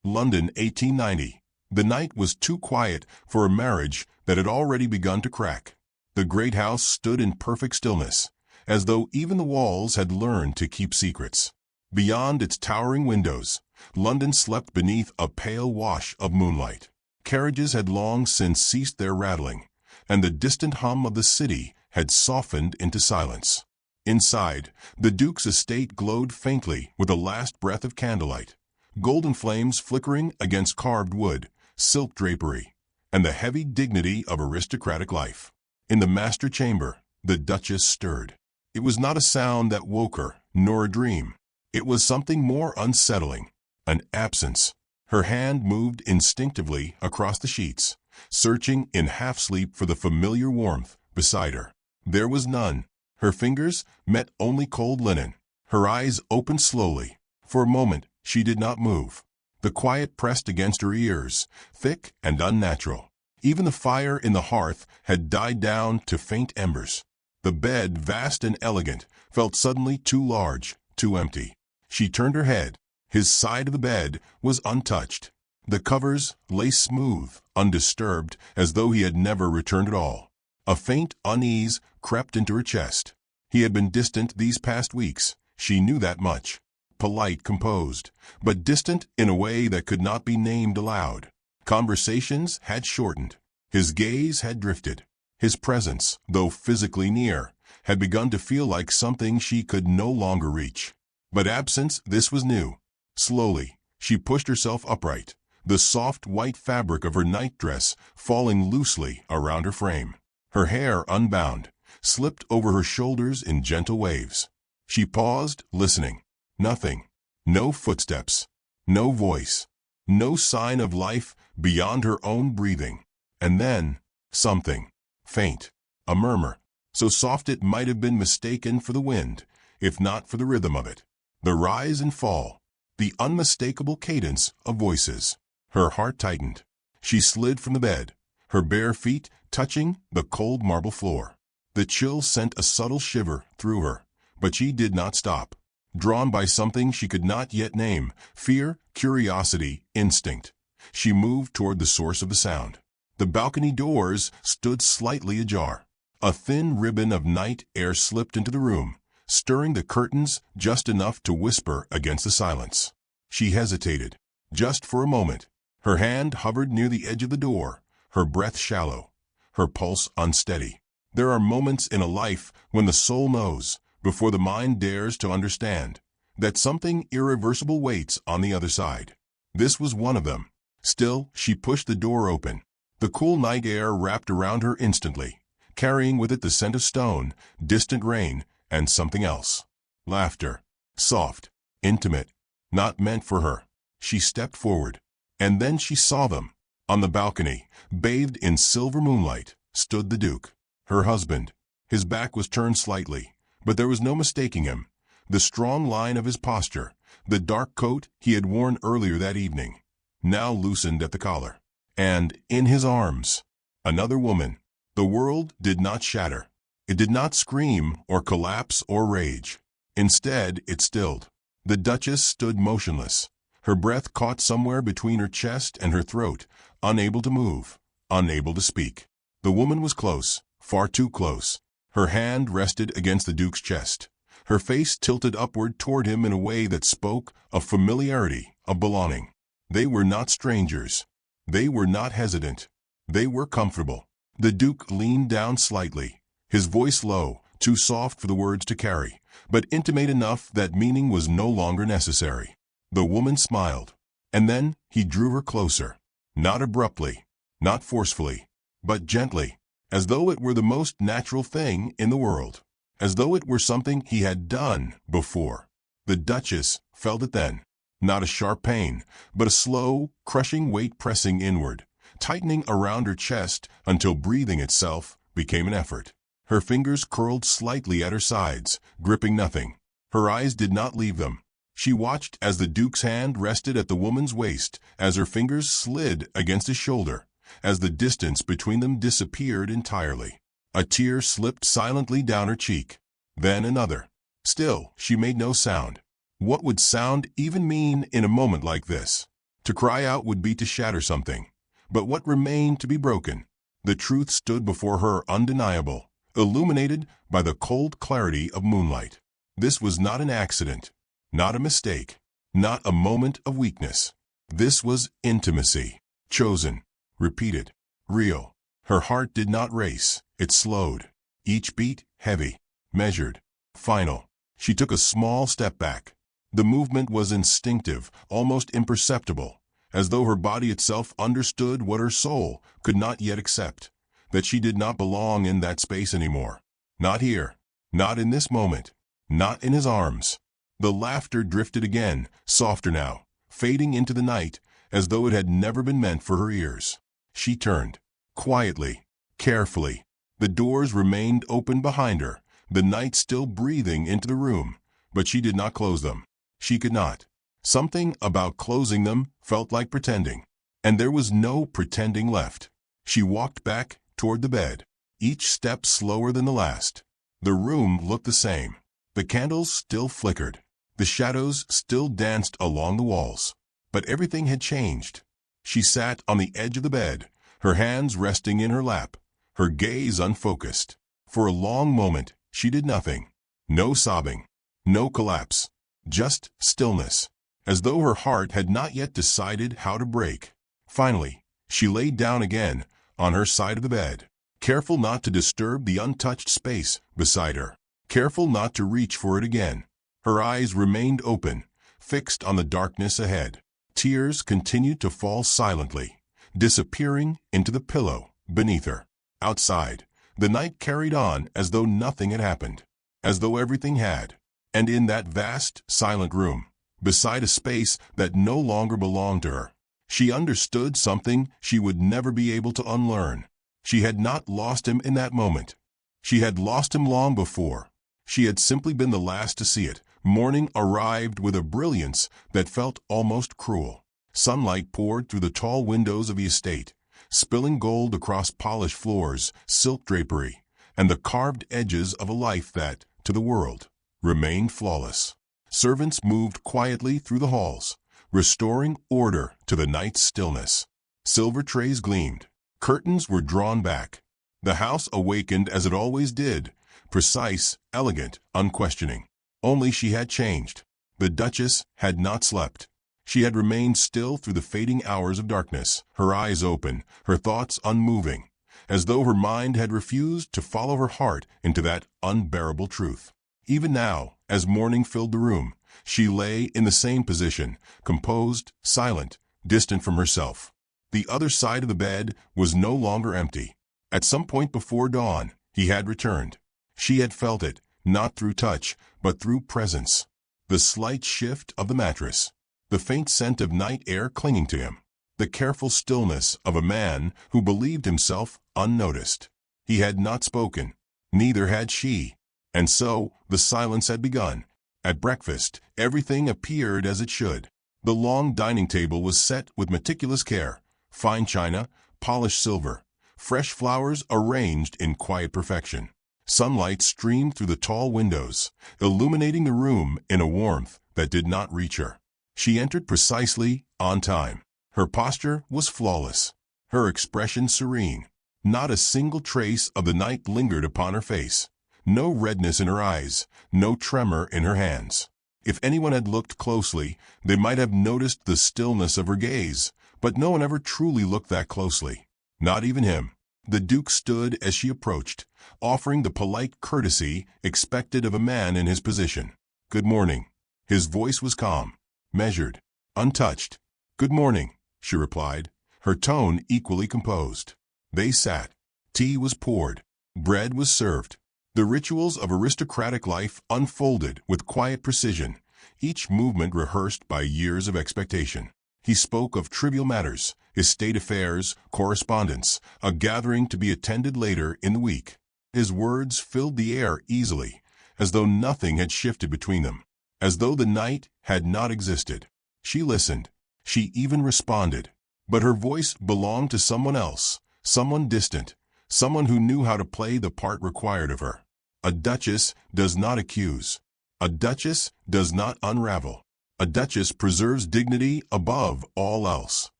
London, 1890. The night was too quiet for a marriage that had already begun to crack. The great house stood in perfect stillness, as though even the walls had learned to keep secrets. Beyond its towering windows, London slept beneath a pale wash of moonlight. Carriages had long since ceased their rattling, and the distant hum of the city had softened into silence. Inside, the Duke's estate glowed faintly with a last breath of candlelight, golden flames flickering against carved wood, silk drapery, and the heavy dignity of aristocratic life. In the master chamber, the Duchess stirred. It was not a sound that woke her, nor a dream. It was something more unsettling, an absence. Her hand moved instinctively across the sheets, searching in half-sleep for the familiar warmth beside her. There was none. Her fingers met only cold linen. Her eyes opened slowly. For a moment, she did not move. The quiet pressed against her ears, thick and unnatural. Even the fire in the hearth had died down to faint embers. The bed, vast and elegant, felt suddenly too large, too empty. She turned her head. His side of the bed was untouched. The covers lay smooth, undisturbed, as though he had never returned at all. A faint unease crept into her chest. He had been distant these past weeks. She knew that much. Polite, composed, but distant in a way that could not be named aloud. Conversations had shortened. His gaze had drifted. His presence, though physically near, had begun to feel like something she could no longer reach. But absence, this was new. Slowly, she pushed herself upright, the soft white fabric of her nightdress falling loosely around her frame. Her hair, unbound, slipped over her shoulders in gentle waves. She paused, listening. Nothing. No footsteps. No voice. No sign of life beyond her own breathing. And then, something. Faint. A murmur. So soft it might have been mistaken for the wind, if not for the rhythm of it. The rise and fall. The unmistakable cadence of voices. Her heart tightened. She slid from the bed, her bare feet touching the cold marble floor. The chill sent a subtle shiver through her, but she did not stop. Drawn by something she could not yet name, fear, curiosity, instinct, she moved toward the source of the sound. The balcony doors stood slightly ajar. A thin ribbon of night air slipped into the room, stirring the curtains just enough to whisper against the silence. She hesitated, just for a moment. Her hand hovered near the edge of the door, her breath shallow, her pulse unsteady. There are moments in a life when the soul knows, before the mind dares to understand, that something irreversible waits on the other side. This was one of them. Still, she pushed the door open. The cool night air wrapped around her instantly, carrying with it the scent of stone, distant rain, and something else. Laughter. Soft. Intimate. Not meant for her. She stepped forward. And then she saw them. On the balcony, bathed in silver moonlight, stood the Duke, her husband. His back was turned slightly, but there was no mistaking him. The strong line of his posture, the dark coat he had worn earlier that evening, now loosened at the collar. And in his arms, another woman. The world did not shatter. It did not scream or collapse or rage. Instead, it stilled. The Duchess stood motionless, her breath caught somewhere between her chest and her throat, unable to move, unable to speak. The woman was close, far too close. Her hand rested against the Duke's chest, her face tilted upward toward him in a way that spoke of familiarity, of belonging. They were not strangers. They were not hesitant. They were comfortable. The Duke leaned down slightly, his voice low, too soft for the words to carry, but intimate enough that meaning was no longer necessary. The woman smiled, and then he drew her closer, not abruptly, not forcefully, but gently, as though it were the most natural thing in the world, as though it were something he had done before. The Duchess felt it then, not a sharp pain, but a slow, crushing weight pressing inward, tightening around her chest until breathing itself became an effort. Her fingers curled slightly at her sides, gripping nothing. Her eyes did not leave them. She watched as the Duke's hand rested at the woman's waist, as her fingers slid against his shoulder, as the distance between them disappeared entirely. A tear slipped silently down her cheek, then another. Still, she made no sound. What would sound even mean in a moment like this? To cry out would be to shatter something. But what remained to be broken? The truth stood before her undeniable, illuminated by the cold clarity of moonlight. This was not an accident, not a mistake, not a moment of weakness. This was intimacy, chosen, repeated, real. Her heart did not race, it slowed. Each beat heavy, measured, final. She took a small step back. The movement was instinctive, almost imperceptible, as though her body itself understood what her soul could not yet accept, that she did not belong in that space anymore. Not here, not in this moment, not in his arms. The laughter drifted again, softer now, fading into the night, as though it had never been meant for her ears. She turned, quietly, carefully. The doors remained open behind her, the night still breathing into the room, but she did not close them. She could not. Something about closing them felt like pretending, and there was no pretending left. She walked back toward the bed, each step slower than the last. The room looked the same. The candles still flickered. The shadows still danced along the walls. But everything had changed. She sat on the edge of the bed, her hands resting in her lap, her gaze unfocused. For a long moment, she did nothing. No sobbing, no collapse, just stillness, as though her heart had not yet decided how to break. Finally, she laid down again on her side of the bed, careful not to disturb the untouched space beside her, careful not to reach for it again. Her eyes remained open, fixed on the darkness ahead. Tears continued to fall silently, disappearing into the pillow beneath her. Outside, the night carried on as though nothing had happened, as though everything had. And in that vast, silent room, beside a space that no longer belonged to her, she understood something she would never be able to unlearn. She had not lost him in that moment. She had lost him long before. She had simply been the last to see it. Morning arrived with a brilliance that felt almost cruel. Sunlight poured through the tall windows of the estate, spilling gold across polished floors, silk drapery, and the carved edges of a life that, to the world, remained flawless. Servants moved quietly through the halls, restoring order to the night's stillness. Silver trays gleamed. Curtains were drawn back. The house awakened as it always did, precise, elegant, unquestioning. Only she had changed. The Duchess had not slept. She had remained still through the fading hours of darkness, her eyes open, her thoughts unmoving, as though her mind had refused to follow her heart into that unbearable truth. Even now, as morning filled the room, she lay in the same position, composed, silent, distant from herself. The other side of the bed was no longer empty. At some point before dawn, he had returned. She had felt it, not through touch, but through presence. The slight shift of the mattress, the faint scent of night air clinging to him, the careful stillness of a man who believed himself unnoticed. He had not spoken, neither had she. And so, the silence had begun. At breakfast, everything appeared as it should. The long dining table was set with meticulous care, fine china, polished silver, fresh flowers arranged in quiet perfection. Sunlight streamed through the tall windows, illuminating the room in a warmth that did not reach her. She entered precisely on time. Her posture was flawless, her expression serene. Not a single trace of the night lingered upon her face. No redness in her eyes, no tremor in her hands. If anyone had looked closely, they might have noticed the stillness of her gaze, but no one ever truly looked that closely. Not even him. The Duke stood as she approached, offering the polite courtesy expected of a man in his position. "Good morning." His voice was calm, measured, untouched. "Good morning," she replied, her tone equally composed. They sat. Tea was poured. Bread was served. The rituals of aristocratic life unfolded with quiet precision, each movement rehearsed by years of expectation. He spoke of trivial matters, estate affairs, correspondence, a gathering to be attended later in the week. His words filled the air easily, as though nothing had shifted between them, as though the night had not existed. She listened. She even responded. But her voice belonged to someone else, someone distant, someone who knew how to play the part required of her. A duchess does not accuse. A duchess does not unravel. A duchess preserves dignity above all else.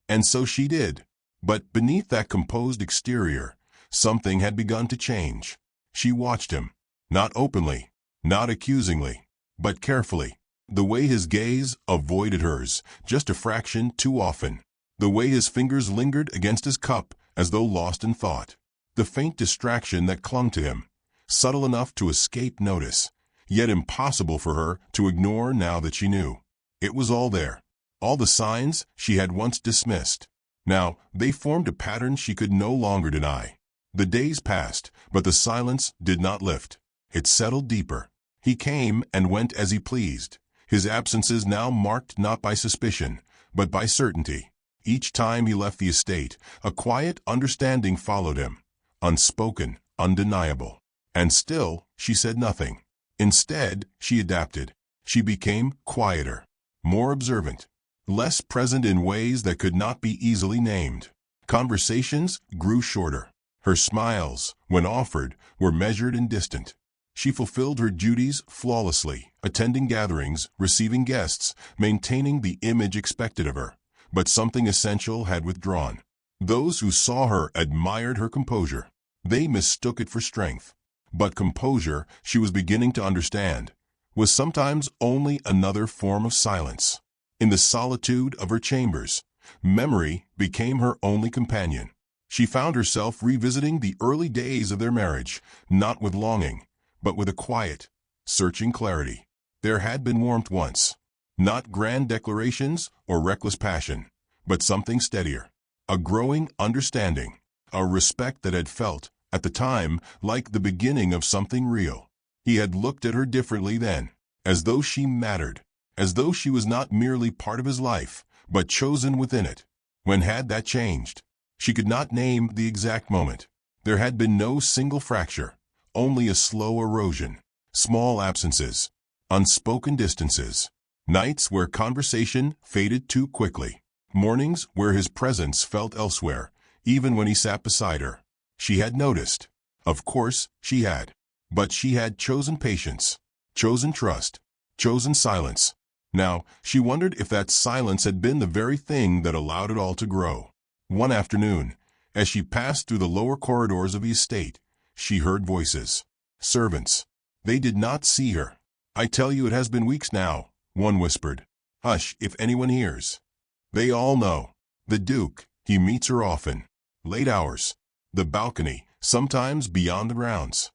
And so she did. But beneath that composed exterior, something had begun to change. She watched him, not openly, not accusingly, but carefully. The way his gaze avoided hers just a fraction too often. The way his fingers lingered against his cup as though lost in thought. The faint distraction that clung to him, subtle enough to escape notice, yet impossible for her to ignore now that she knew. It was all there. All the signs she had once dismissed. Now they formed a pattern she could no longer deny. The days passed, but the silence did not lift. It settled deeper. He came and went as he pleased, his absences now marked not by suspicion, but by certainty. Each time he left the estate, a quiet understanding followed him, unspoken, undeniable. And still, she said nothing. Instead, she adapted. She became quieter, more observant, less present in ways that could not be easily named. Conversations grew shorter. Her smiles, when offered, were measured and distant. She fulfilled her duties flawlessly, attending gatherings, receiving guests, maintaining the image expected of her. But something essential had withdrawn. Those who saw her admired her composure. They mistook it for strength. But composure, she was beginning to understand, was sometimes only another form of silence. In the solitude of her chambers, memory became her only companion. She found herself revisiting the early days of their marriage, not with longing, but with a quiet, searching clarity. There had been warmth once, not grand declarations or reckless passion, but something steadier, a growing understanding, a respect that had felt, at the time, like the beginning of something real. He had looked at her differently then, as though she mattered, as though she was not merely part of his life, but chosen within it. When had that changed? She could not name the exact moment. There had been no single fracture, only a slow erosion, small absences, unspoken distances, nights where conversation faded too quickly, mornings where his presence felt elsewhere, even when he sat beside her. She had noticed. Of course, she had. But she had chosen patience, chosen trust, chosen silence. Now, she wondered if that silence had been the very thing that allowed it all to grow. One afternoon, as she passed through the lower corridors of the estate, she heard voices. Servants. They did not see her. "I tell you it has been weeks now," one whispered. "Hush if anyone hears." They all know. The Duke, he meets her often. Late hours. The balcony, sometimes beyond the rounds.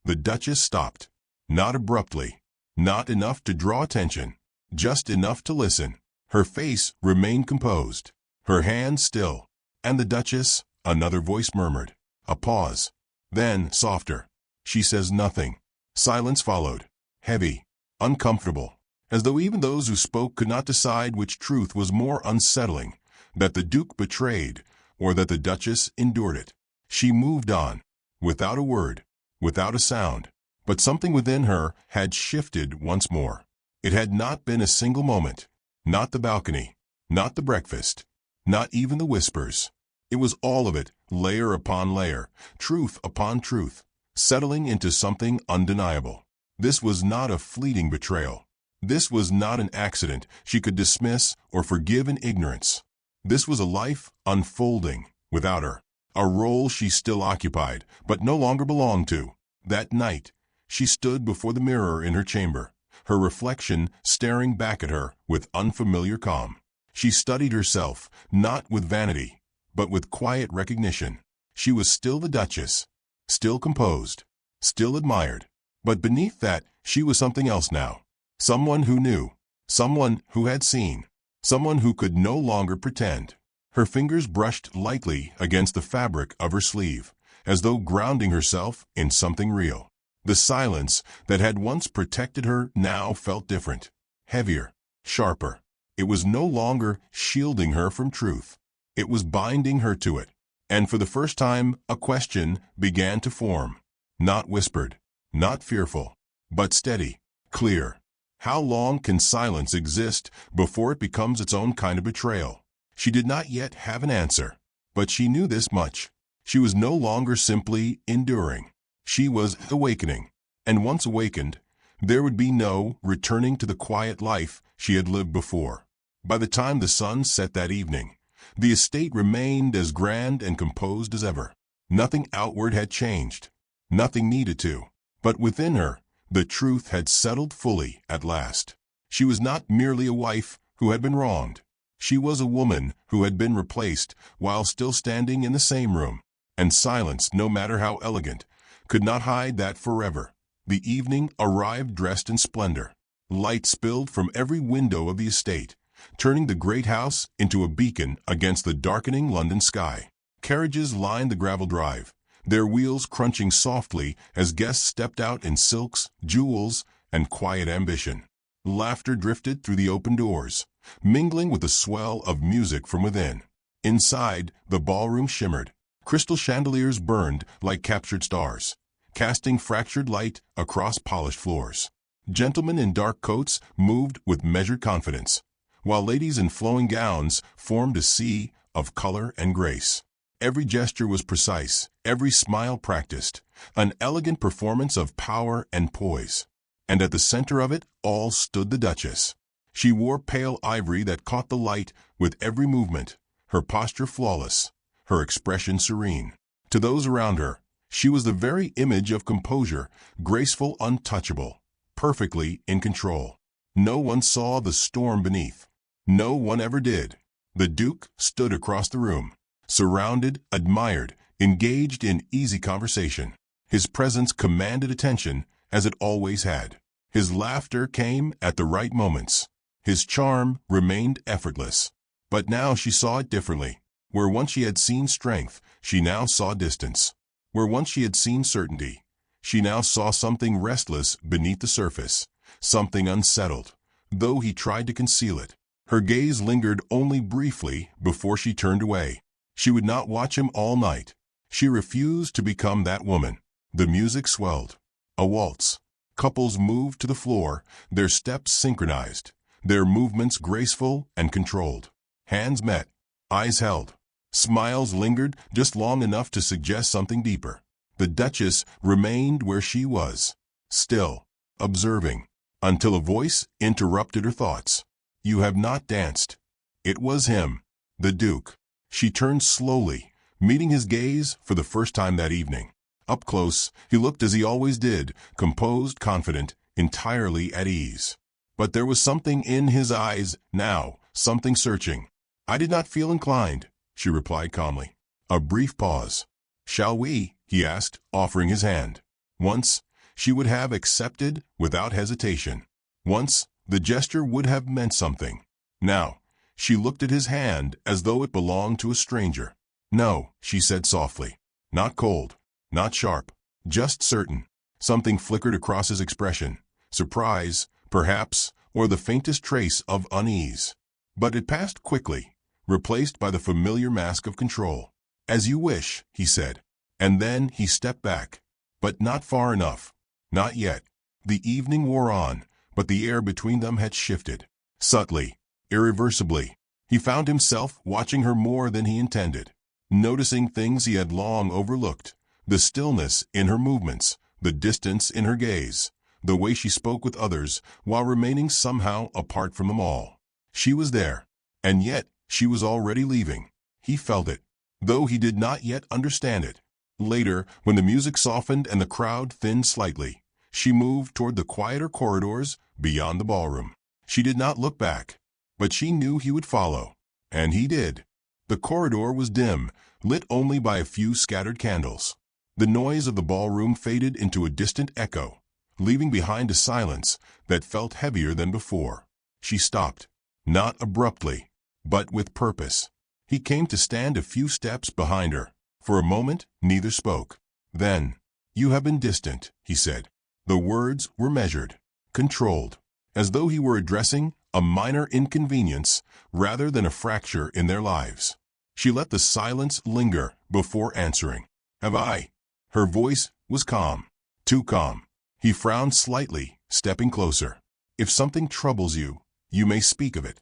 The Duchess stopped. Not abruptly. Not enough to draw attention. Just enough to listen. Her face remained composed. Her hand still. And the Duchess, another voice murmured. A pause. Then, softer. She says nothing. Silence followed. Heavy. Uncomfortable. As though even those who spoke could not decide which truth was more unsettling, that the Duke betrayed, or that the Duchess endured it. She moved on, without a word, without a sound. But something within her had shifted once more. It had not been a single moment. Not the balcony. Not the breakfast. Not even the whispers. It was all of it, layer upon layer, truth upon truth, settling into something undeniable. This was not a fleeting betrayal. This was not an accident she could dismiss or forgive in ignorance. This was a life unfolding without her, a role she still occupied, but no longer belonged to. That night, she stood before the mirror in her chamber, her reflection staring back at her with unfamiliar calm. She studied herself, not with vanity, but with quiet recognition. She was still the Duchess, still composed, still admired. But beneath that, she was something else now. Someone who knew, someone who had seen, someone who could no longer pretend. Her fingers brushed lightly against the fabric of her sleeve, as though grounding herself in something real. The silence that had once protected her now felt different, heavier, sharper. It was no longer shielding her from truth. It was binding her to it. And for the first time, a question began to form. Not whispered, not fearful, but steady, clear. How long can silence exist before it becomes its own kind of betrayal? She did not yet have an answer, but she knew this much. She was no longer simply enduring. She was awakening. And once awakened, There would be no returning to the quiet life she had lived before. By the time the sun set that evening, the estate remained as grand and composed as ever. Nothing outward had changed. Nothing needed to. But within her, the truth had settled fully at last. She was not merely a wife who had been wronged. She was a woman who had been replaced while still standing in the same room. And silence, no matter how elegant, could not hide that forever. The evening arrived dressed in splendor. Light spilled from every window of the estate, turning the great house into a beacon against the darkening London sky. Carriages lined the gravel drive, their wheels crunching softly as guests stepped out in silks, jewels, and quiet ambition. Laughter drifted through the open doors, mingling with the swell of music from within. Inside, the ballroom shimmered. Crystal chandeliers burned like captured stars, casting fractured light across polished floors. Gentlemen in dark coats moved with measured confidence, while ladies in flowing gowns formed a sea of color and grace. Every gesture was precise, every smile practiced, an elegant performance of power and poise. And at the center of it all stood the Duchess. She wore pale ivory that caught the light with every movement, her posture flawless, her expression serene. To those around her, she was the very image of composure, graceful, untouchable, perfectly in control. No one saw the storm beneath. No one ever did. The Duke stood across the room, surrounded, admired, engaged in easy conversation. His presence commanded attention, as it always had. His laughter came at the right moments. His charm remained effortless. But now she saw it differently. Where once she had seen strength, she now saw distance. Where once she had seen certainty, she now saw something restless beneath the surface, something unsettled, though he tried to conceal it. Her gaze lingered only briefly before she turned away. She would not watch him all night. She refused to become that woman. The music swelled. A waltz. Couples moved to the floor, their steps synchronized, their movements graceful and controlled. Hands met, eyes held. Smiles lingered just long enough to suggest something deeper. The Duchess remained where she was, still, observing, until a voice interrupted her thoughts. "You have not danced." It was him, the Duke. She turned slowly, meeting his gaze for the first time that evening. Up close, he looked as he always did, composed, confident, entirely at ease. But there was something in his eyes now, something searching. "I did not feel inclined," she replied calmly. A brief pause. "Shall we?" he asked, offering his hand. Once, she would have accepted without hesitation. Once, the gesture would have meant something. Now, she looked at his hand as though it belonged to a stranger. "No," she said softly. Not cold, not sharp, just certain. Something flickered across his expression. Surprise, perhaps, or the faintest trace of unease. But it passed quickly, replaced by the familiar mask of control. "As you wish," he said. And then he stepped back. But not far enough. Not yet. The evening wore on, but the air between them had shifted. Subtly, irreversibly, he found himself watching her more than he intended, noticing things he had long overlooked, the stillness in her movements, the distance in her gaze, the way she spoke with others while remaining somehow apart from them all. She was there, and yet she was already leaving. He felt it, though he did not yet understand it. Later, when the music softened and the crowd thinned slightly, she moved toward the quieter corridors beyond the ballroom. She did not look back, but she knew he would follow, and he did. The corridor was dim, lit only by a few scattered candles. The noise of the ballroom faded into a distant echo, leaving behind a silence that felt heavier than before. She stopped, not abruptly, but with purpose. He came to stand a few steps behind her. For a moment, neither spoke. Then, "You have been distant," he said. The words were measured, controlled, as though he were addressing a minor inconvenience rather than a fracture in their lives. She let the silence linger before answering. "Have I?" Her voice was calm, too calm. He frowned slightly, stepping closer. "If something troubles you, you may speak of it."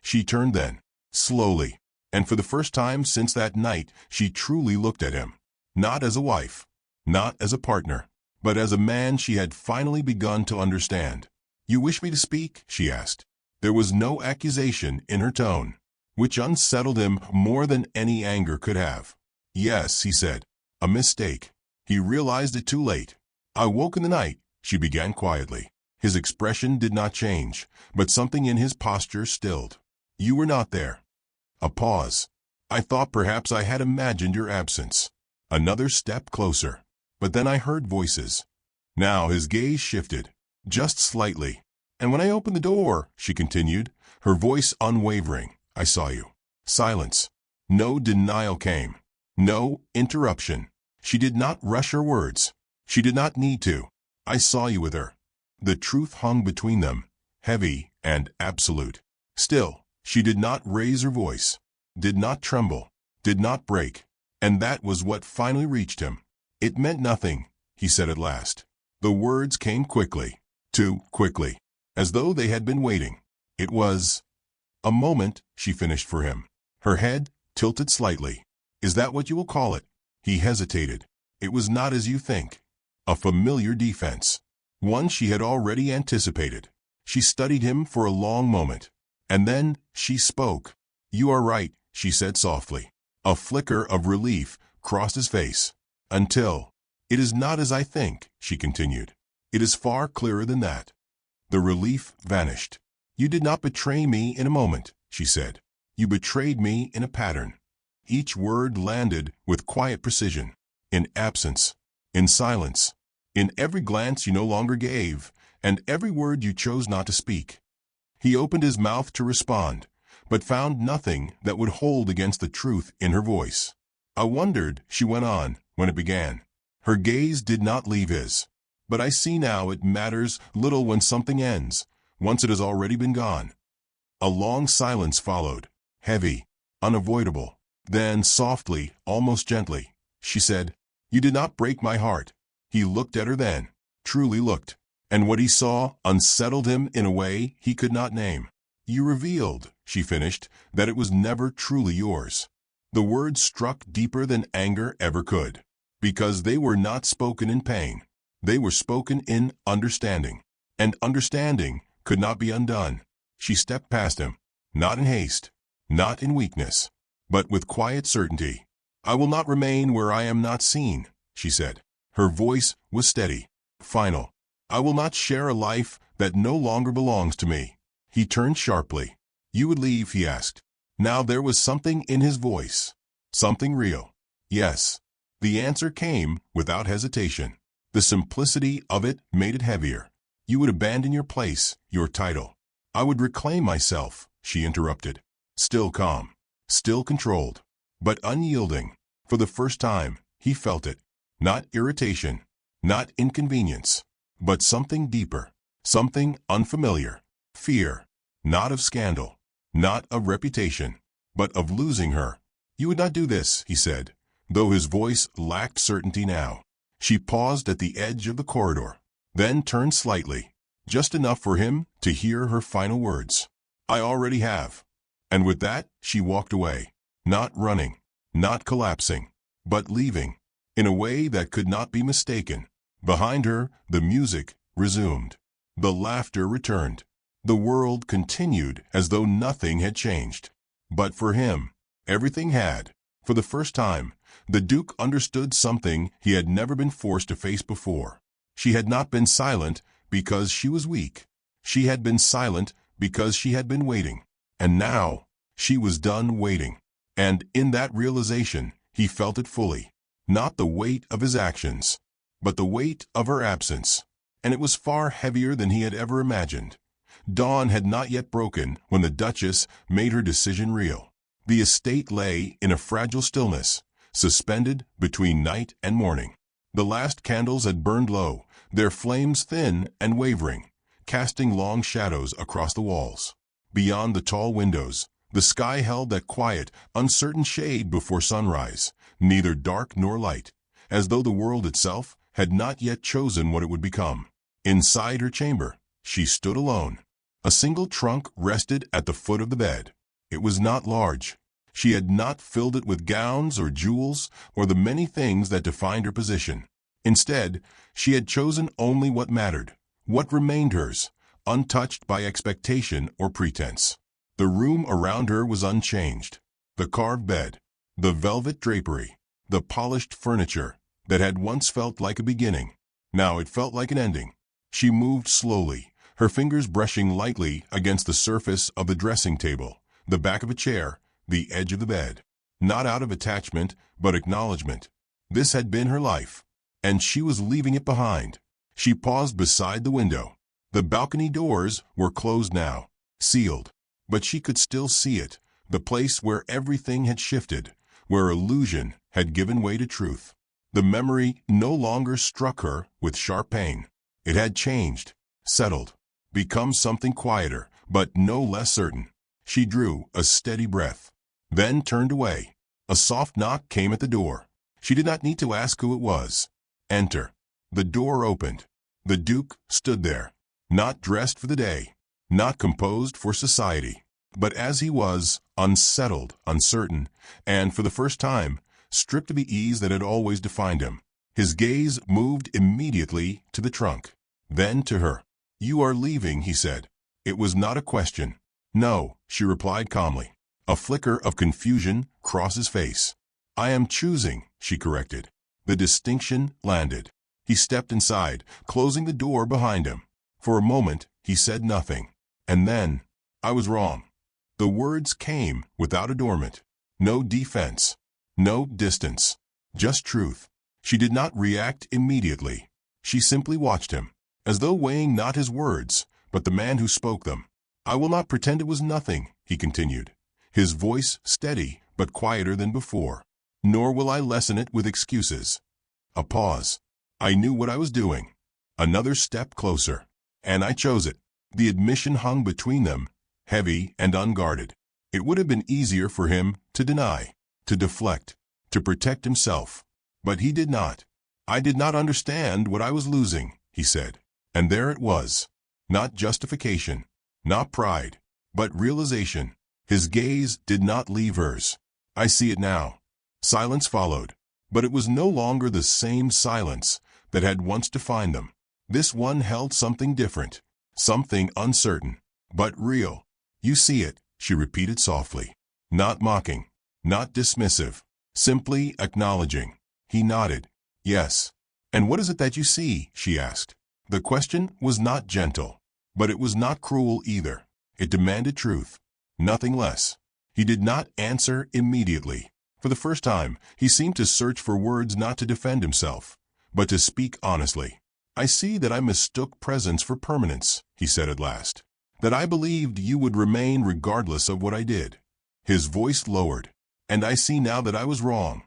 She turned then, slowly, and for the first time since that night she truly looked at him, not as a wife, not as a partner, but as a man she had finally begun to understand. "You wish me to speak?" she asked. There was no accusation in her tone, which unsettled him more than any anger could have. "Yes," he said. "A mistake." He realized it too late. "I woke in the night," she began quietly. His expression did not change, but something in his posture stilled. "You were not there." A pause. "I thought perhaps I had imagined your absence." Another step closer. "But then I heard voices." Now his gaze shifted, just slightly. "And when I opened the door," she continued, her voice unwavering, "I saw you." Silence. No denial came. No interruption. She did not rush her words. She did not need to. "I saw you with her." The truth hung between them, heavy and absolute. Still, she did not raise her voice, did not tremble, did not break. And that was what finally reached him. "It meant nothing," he said at last. The words came quickly, too quickly, as though they had been waiting. "It was a moment," she finished for him. Her head tilted slightly. "Is that what you will call it?" He hesitated. "It was not as you think." A familiar defense. One she had already anticipated. She studied him for a long moment. And then she spoke. "You are right," she said softly. A flicker of relief crossed his face. "Until it is not as I think," she continued. "It is far clearer than that." The relief vanished. "You did not betray me in a moment," she said. "You betrayed me in a pattern." Each word landed with quiet precision. "In absence, in silence, in every glance you no longer gave, and every word you chose not to speak." He opened his mouth to respond, but found nothing that would hold against the truth in her voice. "I wondered," she went on, "when it began." Her gaze did not leave his. "But I see now it matters little when something ends, once it has already been gone." A long silence followed, heavy, unavoidable. Then, softly, almost gently, she said, "You did not break my heart." He looked at her then, truly looked, and what he saw unsettled him in a way he could not name. "You revealed," she finished, "that it was never truly yours." The words struck deeper than anger ever could, because they were not spoken in pain. They were spoken in understanding, and understanding could not be undone. She stepped past him, not in haste, not in weakness, but with quiet certainty. "I will not remain where I am not seen," she said. Her voice was steady, final. "I will not share a life that no longer belongs to me." He turned sharply. "You would leave?" he asked. Now there was something in his voice, something real. "Yes." The answer came without hesitation. The simplicity of it made it heavier. "You would abandon your place, your title." "I would reclaim myself," she interrupted. Still calm, still controlled, but unyielding. For the first time, he felt it. Not irritation, not inconvenience, but something deeper, something unfamiliar. Fear, not of scandal, not of reputation, but of losing her. "You would not do this," he said, though his voice lacked certainty now. She paused at the edge of the corridor, then turned slightly, just enough for him to hear her final words. "I already have." And with that, she walked away, not running, not collapsing, but leaving, in a way that could not be mistaken. Behind her, the music resumed. The laughter returned. The world continued as though nothing had changed. But for him, everything had. For the first time, the Duke understood something he had never been forced to face before. She had not been silent because she was weak. She had been silent because she had been waiting. And now, she was done waiting. And in that realization, he felt it fully. Not the weight of his actions, but the weight of her absence. And it was far heavier than he had ever imagined. Dawn had not yet broken when the Duchess made her decision real. The estate lay in a fragile stillness, suspended between night and morning. The last candles had burned low, their flames thin and wavering, casting long shadows across the walls. Beyond the tall windows, the sky held that quiet, uncertain shade before sunrise, neither dark nor light, as though the world itself had not yet chosen what it would become. Inside her chamber, she stood alone. A single trunk rested at the foot of the bed. It was not large. She had not filled it with gowns or jewels or the many things that defined her position. Instead, she had chosen only what mattered, what remained hers, untouched by expectation or pretense. The room around her was unchanged. The carved bed, the velvet drapery, the polished furniture that had once felt like a beginning. Now it felt like an ending. She moved slowly, her fingers brushing lightly against the surface of the dressing table, the back of a chair, the edge of the bed. Not out of attachment, but acknowledgement. This had been her life, and she was leaving it behind. She paused beside the window. The balcony doors were closed now, sealed, but she could still see it, the place where everything had shifted, where illusion had given way to truth. The memory no longer struck her with sharp pain. It had changed, settled, become something quieter, but no less certain. She drew a steady breath, then turned away. A soft knock came at the door. She did not need to ask who it was. Enter. The door opened. The Duke stood there, not dressed for the day, not composed for society, but as he was, unsettled, uncertain, and for the first time, stripped of the ease that had always defined him. His gaze moved immediately to the trunk, then to her. "You are leaving," he said. It was not a question. "No," she replied calmly. A flicker of confusion crossed his face. "I am choosing," she corrected. The distinction landed. He stepped inside, closing the door behind him. For a moment, he said nothing. And then, "I was wrong." The words came without adornment. No defense. No distance. Just truth. She did not react immediately. She simply watched him, as though weighing not his words, but the man who spoke them. "I will not pretend it was nothing," he continued, his voice steady but quieter than before. "Nor will I lessen it with excuses." A pause. I knew what I was doing. Another step closer. And I chose it. The admission hung between them, heavy and unguarded. It would have been easier for him to deny, to deflect, to protect himself. But he did not. "I did not understand what I was losing," he said. And there it was. Not justification, not pride, but realization. His gaze did not leave hers. "I see it now." Silence followed, but it was no longer the same silence that had once defined them. This one held something different, something uncertain, but real. "You see it," she repeated softly. Not mocking, not dismissive, simply acknowledging. He nodded. "Yes." "And what is it that you see?" she asked. The question was not gentle, but it was not cruel either. It demanded truth, nothing less. He did not answer immediately. For the first time, he seemed to search for words not to defend himself, but to speak honestly. "I see that I mistook presence for permanence," he said at last. "That I believed you would remain regardless of what I did." His voice lowered. "And I see now that I was wrong."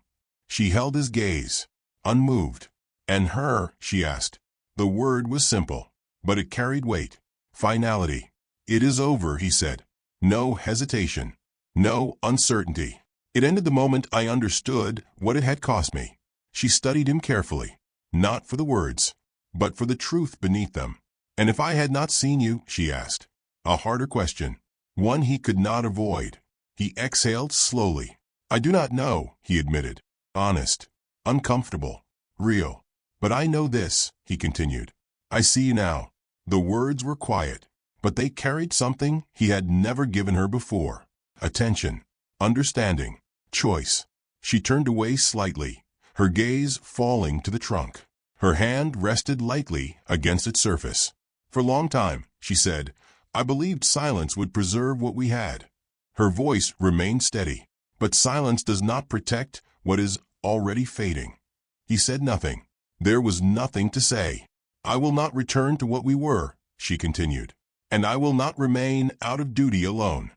She held his gaze, unmoved. "And her?" she asked. The word was simple, but it carried weight. Finality. "It is over," he said. No hesitation. No uncertainty. It ended the moment I understood what it had cost me. She studied him carefully, not for the words, but for the truth beneath them. "And if I had not seen you?" she asked. A harder question, one he could not avoid. He exhaled slowly. "I do not know," he admitted. Honest, uncomfortable, real. "But I know this," he continued. "I see you now." The words were quiet, but they carried something he had never given her before. Attention, understanding, choice. She turned away slightly, her gaze falling to the trunk. Her hand rested lightly against its surface. "For a long time," she said, "I believed silence would preserve what we had." Her voice remained steady. "But silence does not protect what is already fading." He said nothing. There was nothing to say. "I will not return to what we were," she continued. "And I will not remain out of duty alone."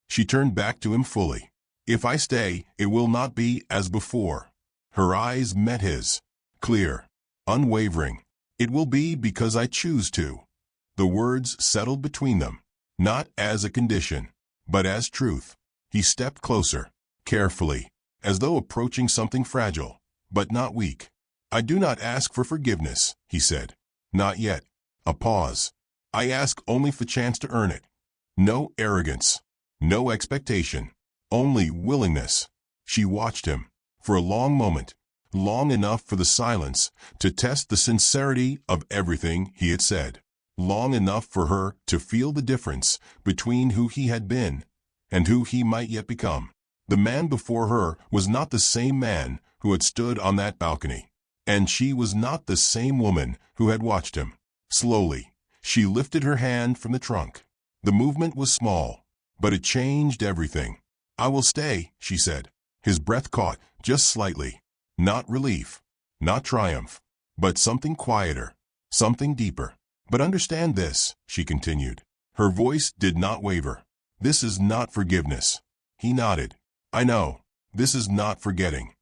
She turned back to him fully. "If I stay, it will not be as before." Her eyes met his, clear, unwavering. "It will be because I choose to." The words settled between them, not as a condition, but as truth. He stepped closer, carefully, as though approaching something fragile, but not weak. "I do not ask for forgiveness," he said. "Not yet." A pause. "I ask only for chance to earn it." No arrogance, no expectation, only willingness. She watched him. For a long moment, long enough for the silence to test the sincerity of everything he had said, long enough for her to feel the difference between who he had been and who he might yet become. The man before her was not the same man who had stood on that balcony, and she was not the same woman who had watched him. Slowly, she lifted her hand from the trunk. The movement was small, but it changed everything. "I will stay," she said. His breath caught just slightly. Not relief, not triumph, but something quieter, something deeper. "But understand this," she continued. Her voice did not waver. "This is not forgiveness." He nodded. "I know. This is not forgetting.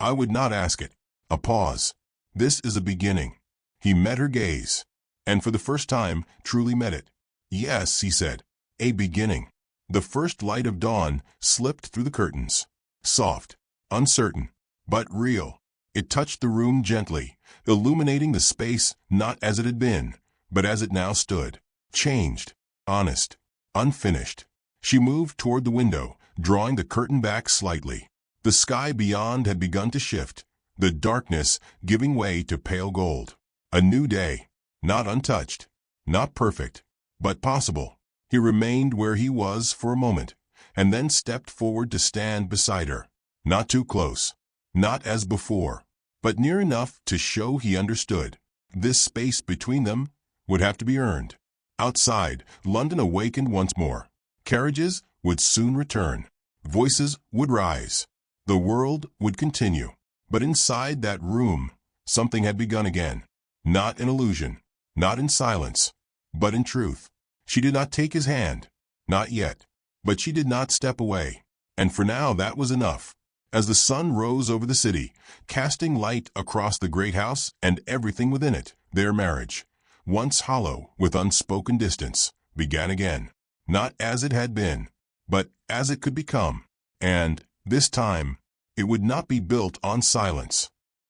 I would not ask it." A pause. "This is a beginning." He met her gaze, and for the first time truly met it. "Yes," he said, "a beginning." The first light of dawn slipped through the curtains. Soft, uncertain, but real. It touched the room gently, illuminating the space not as it had been, but as it now stood. Changed, honest, unfinished. She moved toward the window, drawing the curtain back slightly. The sky beyond had begun to shift, the darkness giving way to pale gold. A new day, not untouched, not perfect, but possible. He remained where he was for a moment, and then stepped forward to stand beside her. Not too close, not as before, but near enough to show he understood. This space between them would have to be earned. Outside, London awakened once more. Carriages would soon return. Voices would rise. The world would continue. But inside that room, something had begun again. Not in illusion, not in silence, but in truth. She did not take his hand, not yet, but she did not step away. And for now that was enough. As the sun rose over the city, casting light across the great house and everything within it, their marriage, once hollow with unspoken distance, began again. Not as it had been, but as it could become. And, this time, it would not be built on silence.